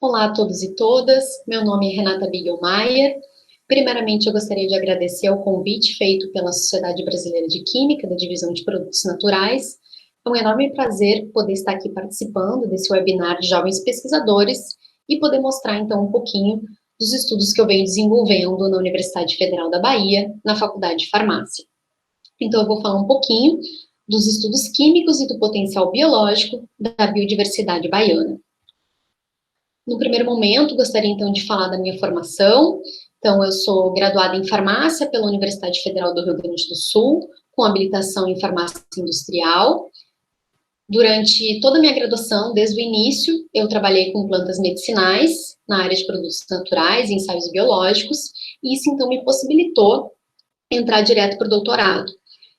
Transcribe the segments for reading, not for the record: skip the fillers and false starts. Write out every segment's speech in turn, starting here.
Olá a todos e todas, meu nome é Renata Bigelmaier. Primeiramente, eu gostaria de agradecer o convite feito pela Sociedade Brasileira de Química, da Divisão de Produtos Naturais. É um enorme prazer poder estar aqui participando desse webinar de jovens pesquisadores e poder mostrar, então, um pouquinho dos estudos que eu venho desenvolvendo na Universidade Federal da Bahia, na Faculdade de Farmácia. Então, eu vou falar um pouquinho dos estudos químicos e do potencial biológico da biodiversidade baiana. No primeiro momento, gostaria então de falar da minha formação. Então, eu sou graduada em farmácia pela Universidade Federal do Rio Grande do Sul, com habilitação em farmácia industrial. Durante toda a minha graduação, desde o início, eu trabalhei com plantas medicinais, na área de produtos naturais, ensaios biológicos, e isso então me possibilitou entrar direto para o doutorado.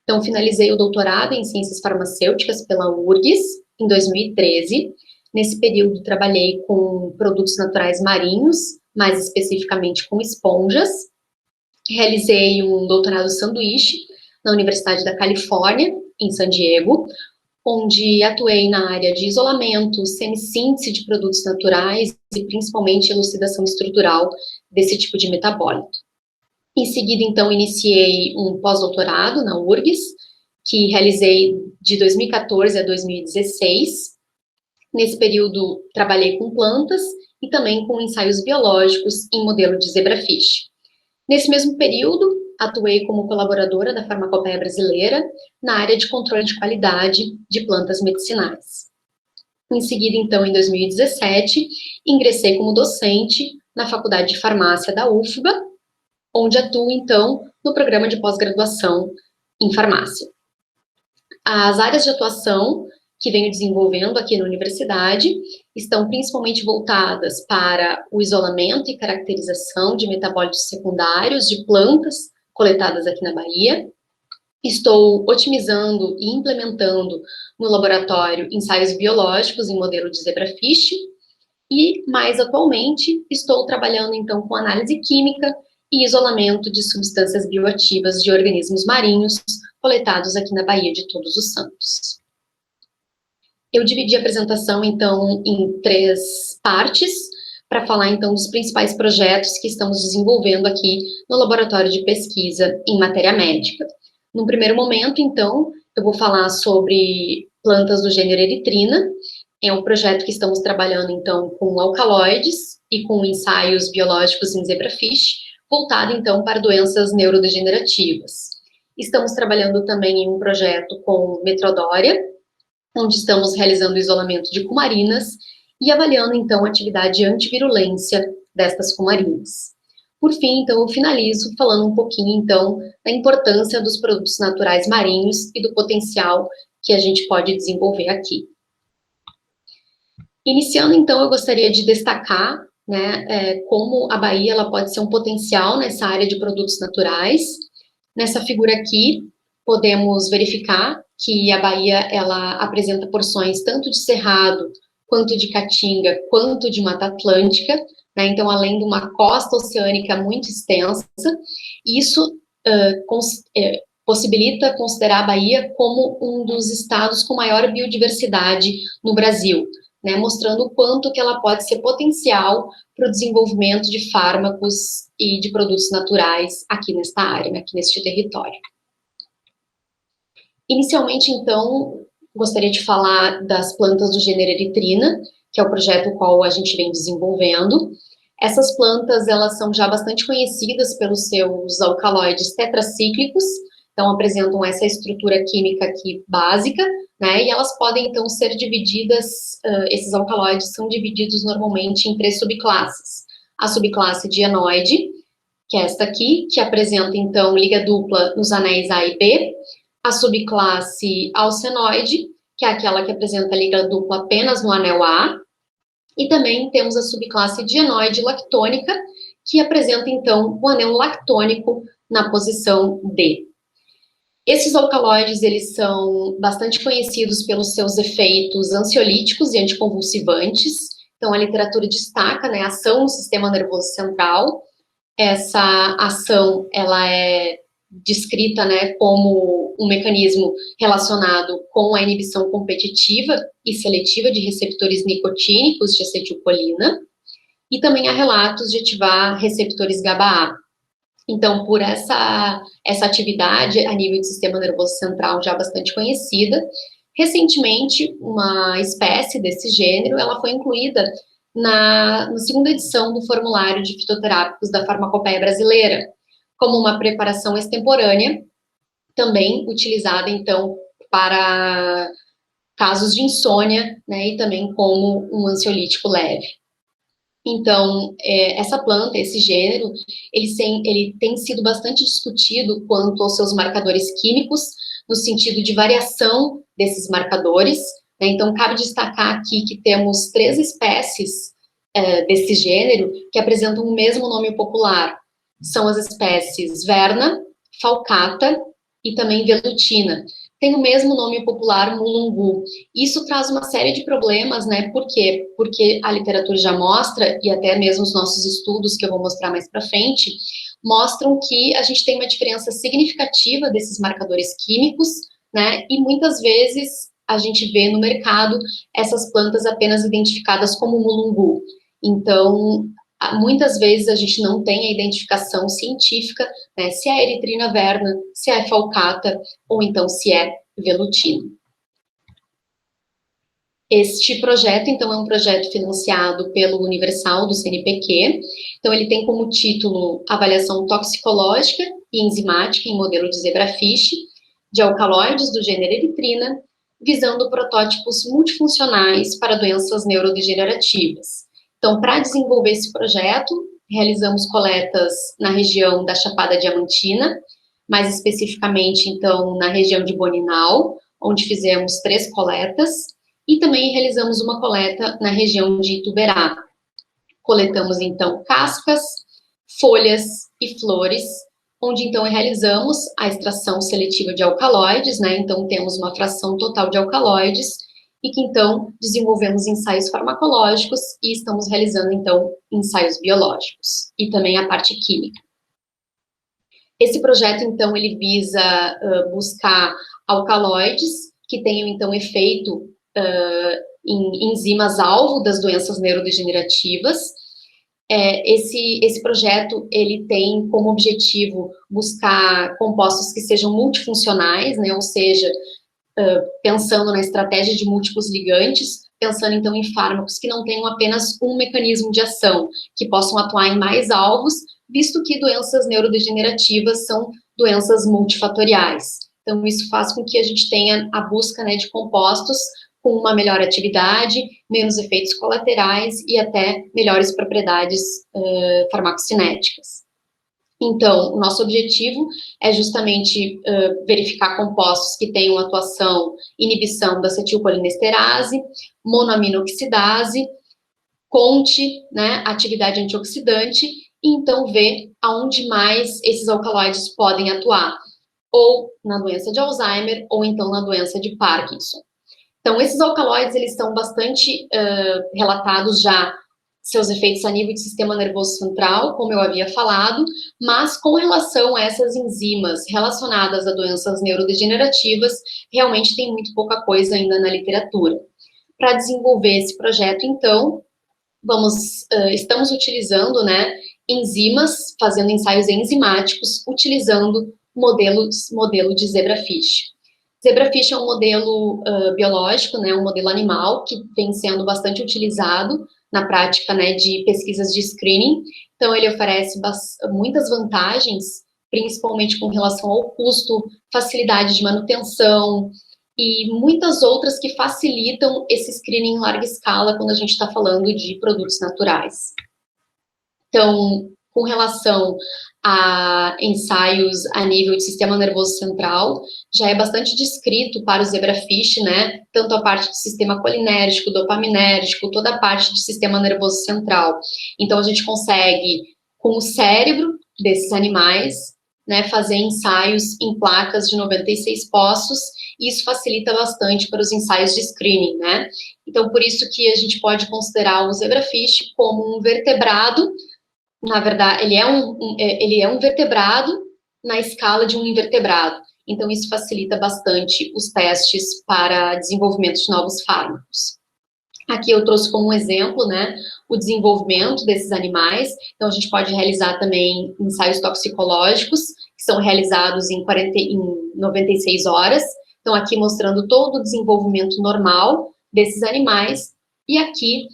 Então, finalizei o doutorado em ciências farmacêuticas pela URGS, em 2013. Nesse período, trabalhei com produtos naturais marinhos, mais especificamente com esponjas. Realizei um doutorado sanduíche na Universidade da Califórnia, em San Diego, onde atuei na área de isolamento, semissíntese de produtos naturais e principalmente elucidação estrutural desse tipo de metabólito. Em seguida, então, iniciei um pós-doutorado na URGS, que realizei de 2014 a 2016. Nesse período, trabalhei com plantas e também com ensaios biológicos em modelo de zebrafish. Nesse mesmo período, atuei como colaboradora da Farmacopeia Brasileira na área de controle de qualidade de plantas medicinais. Em seguida, então, em 2017, ingressei como docente na Faculdade de Farmácia da UFBA, onde atuo, então, no programa de pós-graduação em farmácia. As áreas de atuação que venho desenvolvendo aqui na universidade estão principalmente voltadas para o isolamento e caracterização de metabólitos secundários de plantas coletadas aqui na Bahia. Estou otimizando e implementando no laboratório ensaios biológicos em modelo de zebrafish e, mais atualmente, estou trabalhando, então, com análise química e isolamento de substâncias bioativas de organismos marinhos coletados aqui na Baía de Todos os Santos. Eu dividi a apresentação, então, em 3 partes, para falar, então, dos principais projetos que estamos desenvolvendo aqui no Laboratório de Pesquisa em Matéria Médica. No primeiro momento, então, eu vou falar sobre plantas do gênero Eritrina. É um projeto que estamos trabalhando, então, com alcaloides e com ensaios biológicos em zebrafish, voltado, então, para doenças neurodegenerativas. Estamos trabalhando também em um projeto com Metrodória, onde estamos realizando isolamento de cumarinas e avaliando, então, a atividade antivirulência destas cumarinas. Por fim, então, eu finalizo falando um pouquinho, então, da importância dos produtos naturais marinhos e do potencial que a gente pode desenvolver aqui. Iniciando, então, eu gostaria de destacar, como a Bahia ela pode ser um potencial nessa área de produtos naturais. Nessa figura aqui, podemos verificar que a Bahia ela apresenta porções tanto de cerrado, quanto de caatinga, quanto de Mata Atlântica, né? Então, além de uma costa oceânica muito extensa, isso possibilita considerar a Bahia como um dos estados com maior biodiversidade no Brasil, né, mostrando o quanto que ela pode ser potencial para o desenvolvimento de fármacos e de produtos naturais aqui nesta área, aqui neste território. Inicialmente, então, gostaria de falar das plantas do gênero Eritrina, que é o projeto qual a gente vem desenvolvendo. Essas plantas, elas são já bastante conhecidas pelos seus alcaloides tetracíclicos, então apresentam essa estrutura química aqui básica, né, e elas podem, então, ser divididas, esses alcaloides são divididos normalmente em 3 subclasses. A subclasse dienoide, que é esta aqui, que apresenta, então, liga dupla nos anéis A e B, a subclasse alcenoide, que é aquela que apresenta liga dupla apenas no anel A, e também temos a subclasse dienoide lactônica, que apresenta, então, o anel lactônico na posição D. Esses alcaloides, eles são bastante conhecidos pelos seus efeitos ansiolíticos e anticonvulsivantes. Então, a literatura destaca, né, a ação no sistema nervoso central. Essa ação, ela é descrita, né, como um mecanismo relacionado com a inibição competitiva e seletiva de receptores nicotínicos de acetilcolina. e também há relatos de ativar receptores GABA-A. Então, por essa atividade a nível do sistema nervoso central já bastante conhecida, recentemente, uma espécie desse gênero, ela foi incluída na segunda edição do formulário de fitoterápicos da Farmacopeia Brasileira, como uma preparação extemporânea, também utilizada, então, para casos de insônia, né, e também como um ansiolítico leve. Então, essa planta, esse gênero, ele tem sido bastante discutido quanto aos seus marcadores químicos, no sentido de variação desses marcadores, né? Então, cabe destacar aqui que temos 3 espécies desse gênero que apresentam o mesmo nome popular. São as espécies Verna, Falcata e também Velutina. Tem o mesmo nome popular, mulungu. Isso traz uma série de problemas, né? Por quê? Porque a literatura já mostra, e até mesmo os nossos estudos, que eu vou mostrar mais para frente, mostram que a gente tem uma diferença significativa desses marcadores químicos, né? E muitas vezes a gente vê no mercado essas plantas apenas identificadas como mulungu. Então, muitas vezes a gente não tem a identificação científica, né, se é eritrina verna, se é falcata, ou então se é velutina. Este projeto, então, é um projeto financiado pelo Universal do CNPq. Então, ele tem como título Avaliação Toxicológica e Enzimática em Modelo de Zebrafish, de alcaloides do gênero eritrina, visando protótipos multifuncionais para doenças neurodegenerativas. Então, para desenvolver esse projeto, realizamos coletas na região da Chapada Diamantina, mais especificamente, então, na região de Boninal, onde fizemos 3 coletas, e também realizamos uma coleta na região de Ituberá. Coletamos, então, cascas, folhas e flores, onde, então, realizamos a extração seletiva de alcaloides, né? Então, temos uma fração total de alcaloides, e que, então, desenvolvemos ensaios farmacológicos e estamos realizando, então, ensaios biológicos, e também a parte química. Esse projeto, então, ele visa buscar alcaloides que tenham, então, efeito em enzimas-alvo das doenças neurodegenerativas. Esse projeto, ele tem como objetivo buscar compostos que sejam multifuncionais, né, ou seja, pensando na estratégia de múltiplos ligantes, pensando, então, em fármacos que não tenham apenas um mecanismo de ação, que possam atuar em mais alvos, visto que doenças neurodegenerativas são doenças multifatoriais. Então, isso faz com que a gente tenha a busca, né, de compostos com uma melhor atividade, menos efeitos colaterais e até melhores propriedades farmacocinéticas. Então, o nosso objetivo é justamente verificar compostos que tenham atuação, inibição da acetilcolinesterase, monoaminoxidase, CONT, né, atividade antioxidante, e então ver aonde mais esses alcaloides podem atuar, ou na doença de Alzheimer, ou então na doença de Parkinson. Então, esses alcaloides, eles estão bastante relatados já, seus efeitos a nível de sistema nervoso central, como eu havia falado, mas com relação a essas enzimas relacionadas a doenças neurodegenerativas, realmente tem muito pouca coisa ainda na literatura. Para desenvolver esse projeto, então, estamos utilizando, né, enzimas, fazendo ensaios enzimáticos, utilizando modelo de zebrafish. Zebrafish é um modelo biológico, né, um modelo animal, que vem sendo bastante utilizado na prática, né, de pesquisas de screening. Então, ele oferece muitas vantagens, principalmente com relação ao custo, facilidade de manutenção, e muitas outras que facilitam esse screening em larga escala quando a gente está falando de produtos naturais. Então, com relação a ensaios a nível de sistema nervoso central, já é bastante descrito para o zebrafish, né, tanto a parte do sistema colinérgico, dopaminérgico, toda a parte de sistema nervoso central. Então, a gente consegue, com o cérebro desses animais, né, fazer ensaios em placas de 96 poços, e isso facilita bastante para os ensaios de screening, né. Então, por isso que a gente pode considerar o zebrafish como um vertebrado. Na verdade, ele é um vertebrado na escala de um invertebrado. Então, isso facilita bastante os testes para desenvolvimento de novos fármacos. Aqui eu trouxe como um exemplo, né, o desenvolvimento desses animais. Então, a gente pode realizar também ensaios toxicológicos, que são realizados em 96 horas. Então, aqui mostrando todo o desenvolvimento normal desses animais. E aqui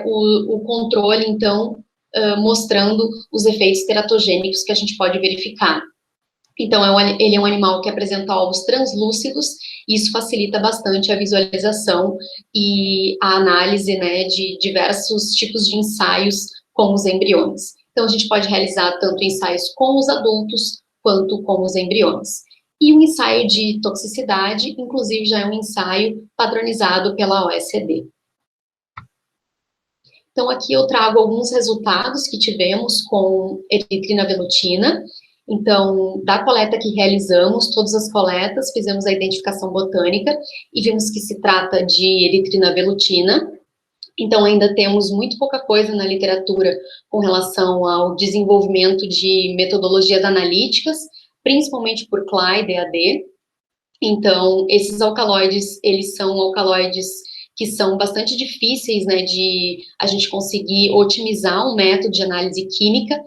o controle, então, mostrando os efeitos teratogênicos que a gente pode verificar. Então, ele é um animal que apresenta ovos translúcidos, e isso facilita bastante a visualização e a análise, né, de diversos tipos de ensaios com os embriões. Então, a gente pode realizar tanto ensaios com os adultos, quanto com os embriões. E um ensaio de toxicidade, inclusive, já é um ensaio padronizado pela OECD. Então, aqui eu trago alguns resultados que tivemos com eritrina velutina. Então, da coleta que realizamos, todas as coletas, fizemos a identificação botânica e vimos que se trata de eritrina velutina. Então, ainda temos muito pouca coisa na literatura com relação ao desenvolvimento de metodologias analíticas, principalmente por CLA e DAD. Então, esses alcaloides, eles são alcaloides que são bastante difíceis, né, de a gente conseguir otimizar um método de análise química,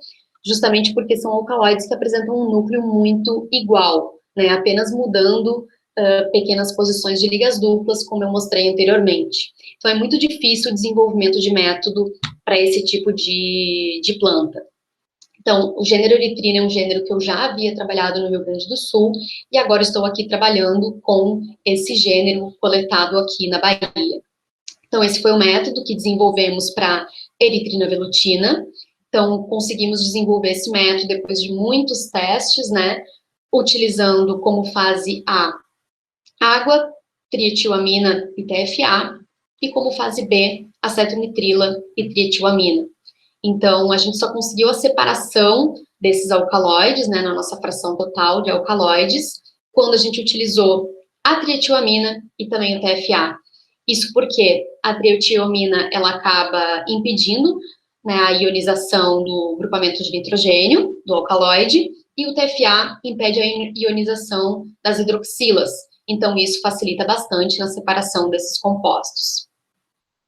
justamente porque são alcaloides que apresentam um núcleo muito igual, né, apenas mudando pequenas posições de ligas duplas, como eu mostrei anteriormente. Então, é muito difícil o desenvolvimento de método para esse tipo de planta. Então, o gênero eritrina é um gênero que eu já havia trabalhado no Rio Grande do Sul, e agora estou aqui trabalhando com esse gênero coletado aqui na Bahia. Então, esse foi o método que desenvolvemos para eritrina velutina. Então, conseguimos desenvolver esse método depois de muitos testes, né, utilizando como fase A, água, trietilamina e TFA, e como fase B, acetonitrila e trietilamina. Então, a gente só conseguiu a separação desses alcaloides, né, na nossa fração total de alcaloides, quando a gente utilizou a trietilamina e também o TFA. Isso porque a trietilamina, ela acaba impedindo, né, a ionização do grupamento de nitrogênio, do alcaloide, e o TFA impede a ionização das hidroxilas. Então, isso facilita bastante na separação desses compostos.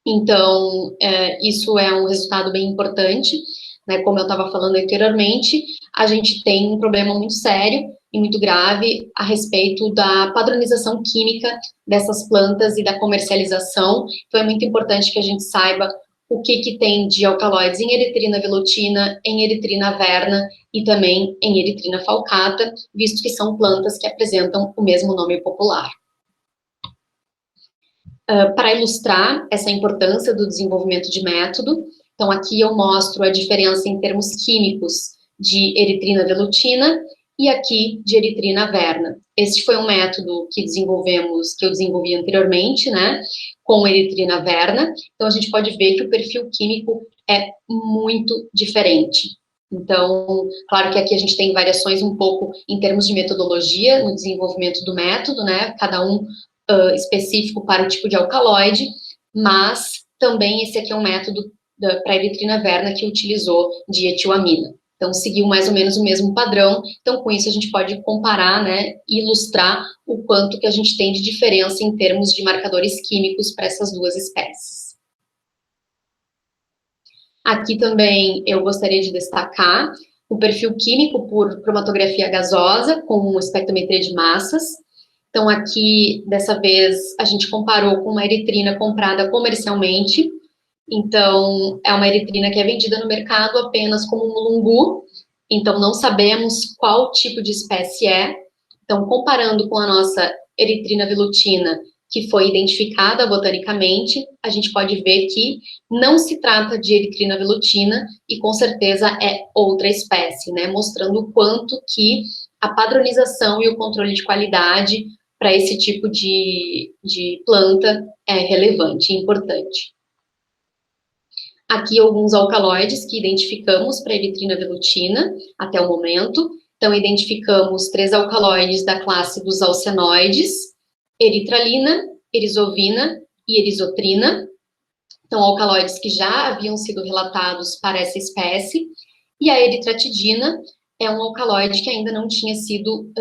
Então, isso é um resultado bem importante, né? Como eu estava falando anteriormente, a gente tem um problema muito sério e muito grave a respeito da padronização química dessas plantas e da comercialização. Então, é muito importante que a gente saiba o que tem de alcaloides em eritrina velutina, em eritrina verna e também em eritrina falcata, visto que são plantas que apresentam o mesmo nome popular. Para ilustrar essa importância do desenvolvimento de método, então aqui eu mostro a diferença em termos químicos de eritrina velutina e aqui de eritrina verna. Este foi um método que eu desenvolvi anteriormente, né, com eritrina verna. Então a gente pode ver que o perfil químico é muito diferente. Então, claro que aqui a gente tem variações um pouco em termos de metodologia no desenvolvimento do método, né, cada um específico para o tipo de alcaloide, mas também esse aqui é um método para eritrina verna que utilizou dietilamina. Então, seguiu mais ou menos o mesmo padrão. Então, com isso, a gente pode comparar, né, e ilustrar o quanto que a gente tem de diferença em termos de marcadores químicos para essas duas espécies. Aqui também eu gostaria de destacar o perfil químico por cromatografia gasosa com espectrometria de massas. Então, aqui, dessa vez, a gente comparou com uma eritrina comprada comercialmente. Então, é uma eritrina que é vendida no mercado apenas como mulungu. Então, não sabemos qual tipo de espécie é. Então, comparando com a nossa eritrina velutina, que foi identificada botanicamente, a gente pode ver que não se trata de eritrina velutina e, com certeza, é outra espécie, né? Mostrando o quanto que a padronização e o controle de qualidade para esse tipo de planta é relevante e importante. Aqui alguns alcaloides que identificamos para eritrina velutina até o momento. Então, identificamos 3 alcaloides da classe dos alcenoides, eritralina, erisovina e erisotrina. Então, alcaloides que já haviam sido relatados para essa espécie. E a eritratidina é um alcaloide que ainda não tinha sido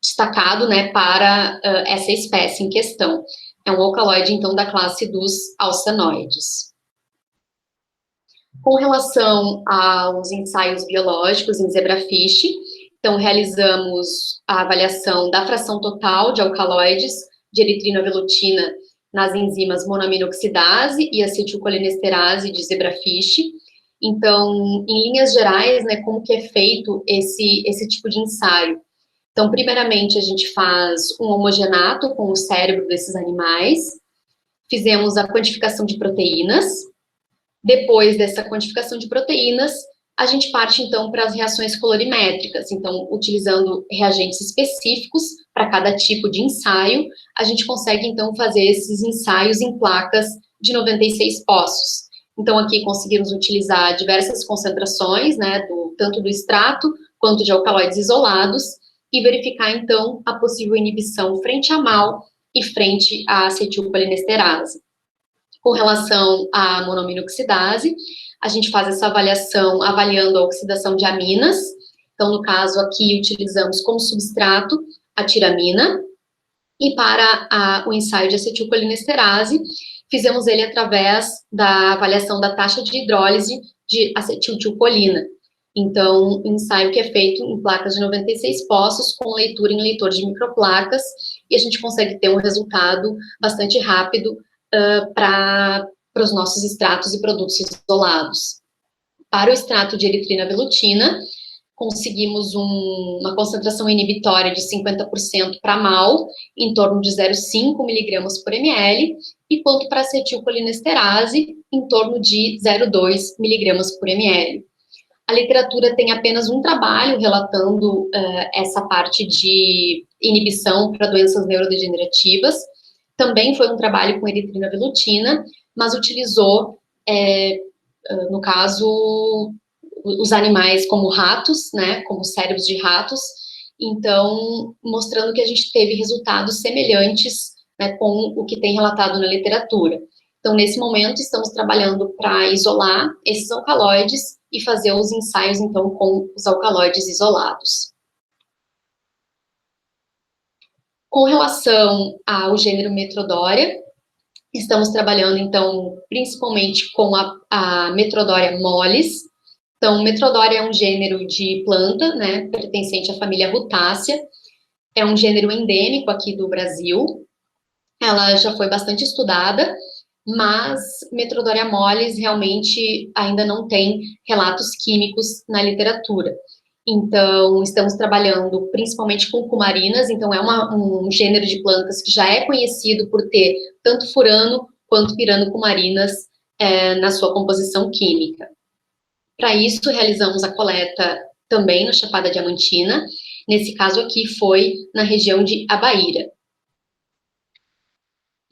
destacado, né, para essa espécie em questão. É um alcaloide, então, da classe dos alcenoides. Com relação aos ensaios biológicos em zebrafish, então, realizamos a avaliação da fração total de alcaloides de eritrina velutina nas enzimas monoaminoxidase e acetilcolinesterase de zebrafish. Então, em linhas gerais, né, como que é feito esse tipo de ensaio? Então, primeiramente, a gente faz um homogenato com o cérebro desses animais, fizemos a quantificação de proteínas. Depois dessa quantificação de proteínas, a gente parte, então, para as reações colorimétricas. Então, utilizando reagentes específicos para cada tipo de ensaio, a gente consegue, então, fazer esses ensaios em placas de 96 poços. Então, aqui conseguimos utilizar diversas concentrações, né, tanto do extrato quanto de alcaloides isolados, e verificar, então, a possível inibição frente à MAL e frente à acetilcolinesterase. Com relação à monoaminoxidase, a gente faz essa avaliação avaliando a oxidação de aminas. Então, no caso aqui, utilizamos como substrato a tiramina. E para o ensaio de acetilcolinesterase, fizemos ele através da avaliação da taxa de hidrólise de acetiltilcolina. Então, um ensaio que é feito em placas de 96 poços, com leitura em leitor de microplacas, e a gente consegue ter um resultado bastante rápido para os nossos extratos e produtos isolados. Para o extrato de eritrina velutina, conseguimos uma concentração inibitória de 50% para MAL, em torno de 0,5 miligramas por ml, e quanto para acetilcolinesterase, em torno de 0,2 miligramas por ml. A literatura tem apenas um trabalho relatando essa parte de inibição para doenças neurodegenerativas. Também foi um trabalho com eritrina velutina, mas utilizou, no caso, os animais como ratos, né, como cérebros de ratos, então, mostrando que a gente teve resultados semelhantes, né, com o que tem relatado na literatura. Então, nesse momento, estamos trabalhando para isolar esses alcaloides e fazer os ensaios, então, com os alcaloides isolados. Com relação ao gênero Metrodoria, estamos trabalhando, então, principalmente com a Metrodoria mollis. Então, Metrodoria é um gênero de planta, né, pertencente à família Rutácea. É um gênero endêmico aqui do Brasil. Ela já foi bastante estudada, mas Metrodoria mollis realmente ainda não tem relatos químicos na literatura. Então, estamos trabalhando principalmente com cumarinas, então é um gênero de plantas que já é conhecido por ter tanto furano quanto piranocumarinas na sua composição química. Para isso, realizamos a coleta também na Chapada Diamantina, nesse caso aqui foi na região de Abaíra.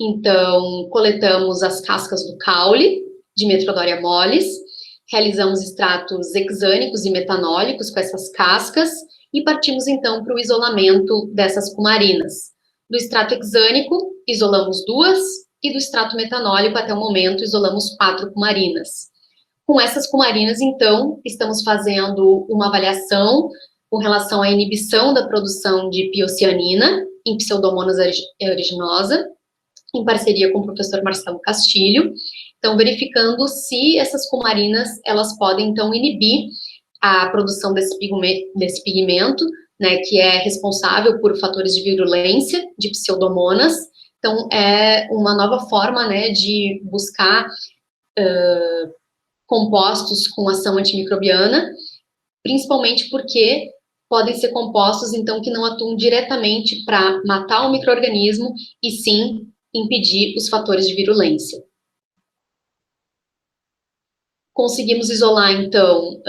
Então, coletamos as cascas do caule, de Metrodoria mollis, realizamos extratos hexânicos e metanólicos com essas cascas e partimos então para o isolamento dessas cumarinas. Do extrato hexânico, isolamos 2 e do extrato metanólico, até o momento, isolamos 4 cumarinas. Com essas cumarinas, então, estamos fazendo uma avaliação com relação à inibição da produção de piocianina em Pseudomonas aeruginosa, em parceria com o professor Marcelo Castilho, então verificando se essas cumarinas, elas podem, então, inibir a produção desse pigmento, né, que é responsável por fatores de virulência de Pseudomonas. Então, é uma nova forma, né, de buscar compostos com ação antimicrobiana, principalmente porque podem ser compostos, então, que não atuam diretamente para matar o micro-organismo, e sim impedir os fatores de virulência. Conseguimos isolar, então,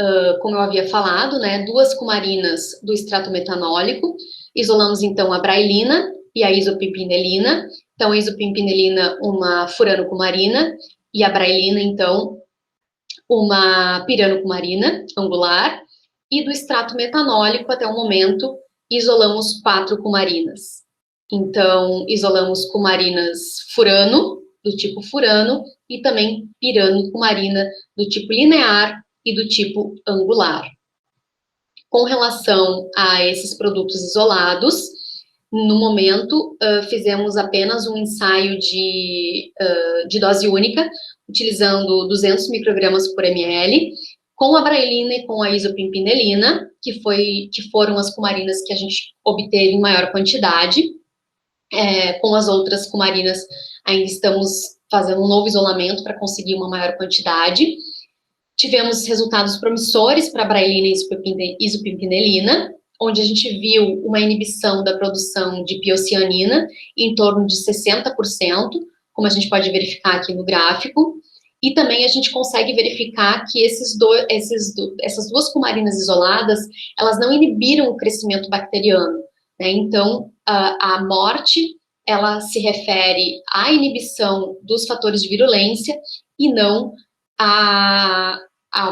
como eu havia falado, né, 2 cumarinas do extrato metanólico, isolamos, então, a brailina e a isopimpinelina. Então, a isopimpinelina, uma furanocumarina, e a brailina, então, uma piranocumarina angular, e do extrato metanólico, até o momento, isolamos 4 cumarinas. Então, isolamos cumarinas furano, do tipo furano, e também piranocumarina, do tipo linear e do tipo angular. Com relação a esses produtos isolados, No momento, fizemos apenas um ensaio de dose única, utilizando 200 microgramas por ml, com a brailina e com a isopimpinelina, que foram as cumarinas que a gente obteve em maior quantidade. Com as outras cumarinas, ainda estamos fazendo um novo isolamento para conseguir uma maior quantidade. Tivemos resultados promissores para a brailina e isopimpinelina, onde a gente viu uma inibição da produção de piocianina em torno de 60%, como a gente pode verificar aqui no gráfico, e também a gente consegue verificar que essas duas cumarinas isoladas, elas não inibiram o crescimento bacteriano, né? Então, a morte, ela se refere à inibição dos fatores de virulência e não a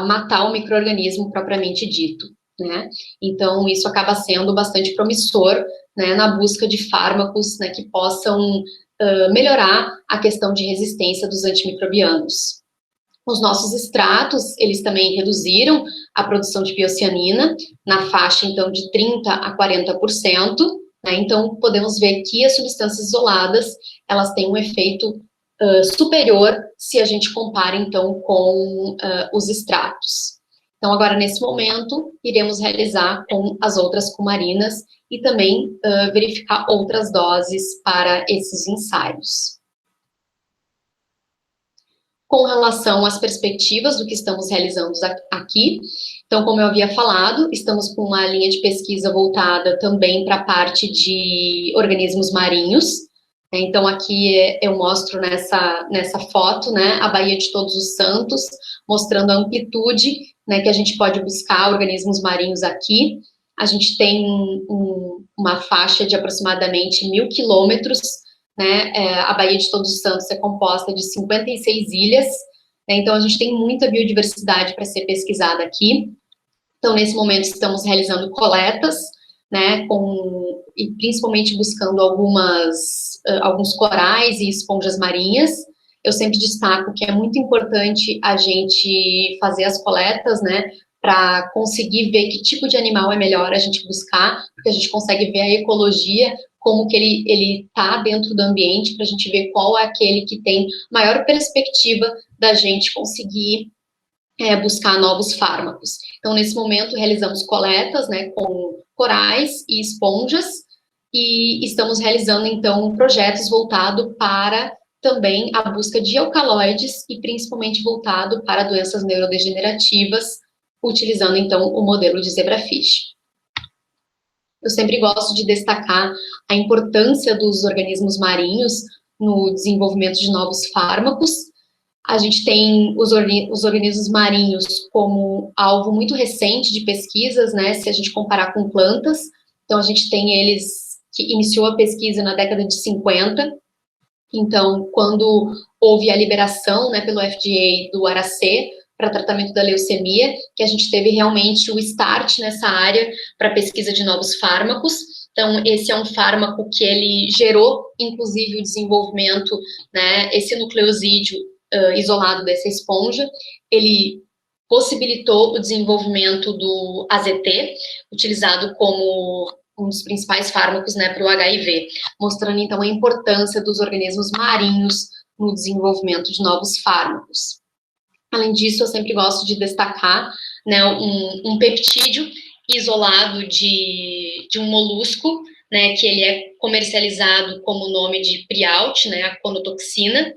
matar o micro-organismo propriamente dito, né? Então, isso acaba sendo bastante promissor, né, na busca de fármacos, né, que possam melhorar a questão de resistência dos antimicrobianos. Os nossos extratos, eles também reduziram a produção de piocianina, na faixa, então, de 30% a 40%, né? Então, podemos ver que as substâncias isoladas, elas têm um efeito superior se a gente compara, então, com os extratos. Então, agora, nesse momento, iremos realizar com as outras cumarinas e também verificar outras doses para esses ensaios. Com relação às perspectivas do que estamos realizando aqui, então, como eu havia falado, estamos com uma linha de pesquisa voltada também para a parte de organismos marinhos. Então, aqui eu mostro nessa foto, né, a Baía de Todos os Santos, mostrando a amplitude, né, que a gente pode buscar organismos marinhos aqui. A gente tem uma faixa de aproximadamente 1.000 quilômetros, né, a Baía de Todos os Santos é composta de 56 ilhas, né, então a gente tem muita biodiversidade para ser pesquisada aqui. Então, nesse momento, estamos realizando coletas, né, e principalmente buscando alguns corais e esponjas marinhas. Eu sempre destaco que é muito importante a gente fazer as coletas, né, para conseguir ver que tipo de animal é melhor a gente buscar, porque a gente consegue ver a ecologia, como que ele está dentro do ambiente, para a gente ver qual é aquele que tem maior perspectiva da gente conseguir buscar novos fármacos. Então, nesse momento, realizamos coletas, né, com corais e esponjas, e estamos realizando, então, projetos voltados para também a busca de alcaloides e principalmente voltado para doenças neurodegenerativas, utilizando, então, o modelo de zebrafish. Eu sempre gosto de destacar a importância dos organismos marinhos no desenvolvimento de novos fármacos. A gente tem os organismos marinhos como alvo muito recente de pesquisas, né, se a gente comparar com plantas. Então, a gente tem eles que iniciou a pesquisa na década de 50. Então, quando houve a liberação, né, pelo FDA do Aracê para tratamento da leucemia, que a gente teve realmente o start nessa área para pesquisa de novos fármacos. Então, esse é um fármaco que ele gerou, inclusive, o desenvolvimento, né, esse nucleosídeo isolado dessa esponja, ele possibilitou o desenvolvimento do AZT, utilizado como um dos principais fármacos, né, para o HIV, mostrando, então, a importância dos organismos marinhos no desenvolvimento de novos fármacos. Além disso, eu sempre gosto de destacar, né, um peptídeo isolado de um molusco, né, que ele é comercializado como o nome de Prialt, né, a conotoxina.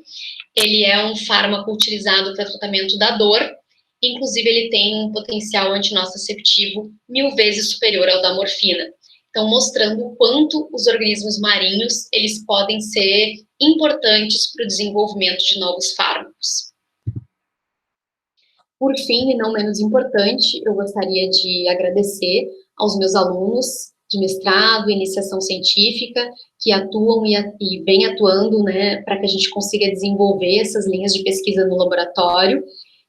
Ele é um fármaco utilizado para tratamento da dor, inclusive ele tem um potencial antinociceptivo 1000 vezes superior ao da morfina. Então, mostrando o quanto os organismos marinhos, eles podem ser importantes para o desenvolvimento de novos fármacos. Por fim, e não menos importante, eu gostaria de agradecer aos meus alunos de mestrado e iniciação científica, que atuam e vêm atuando, né, para que a gente consiga desenvolver essas linhas de pesquisa no laboratório.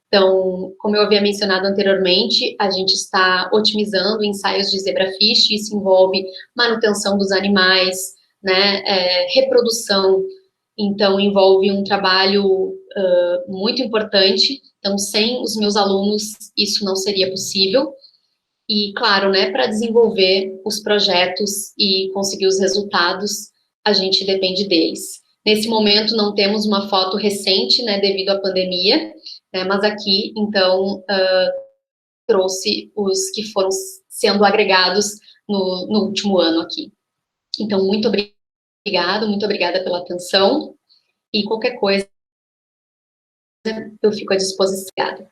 Então, como eu havia mencionado anteriormente, a gente está otimizando ensaios de zebrafish, isso envolve manutenção dos animais, né, reprodução, então envolve um trabalho muito importante. Então, sem os meus alunos, isso não seria possível. E, claro, né, para desenvolver os projetos e conseguir os resultados, a gente depende deles. Nesse momento, não temos uma foto recente, né, devido à pandemia, né, mas aqui, então, trouxe os que foram sendo agregados no último ano aqui. Então, muito obrigada pela atenção, e qualquer coisa, eu fico à disposição.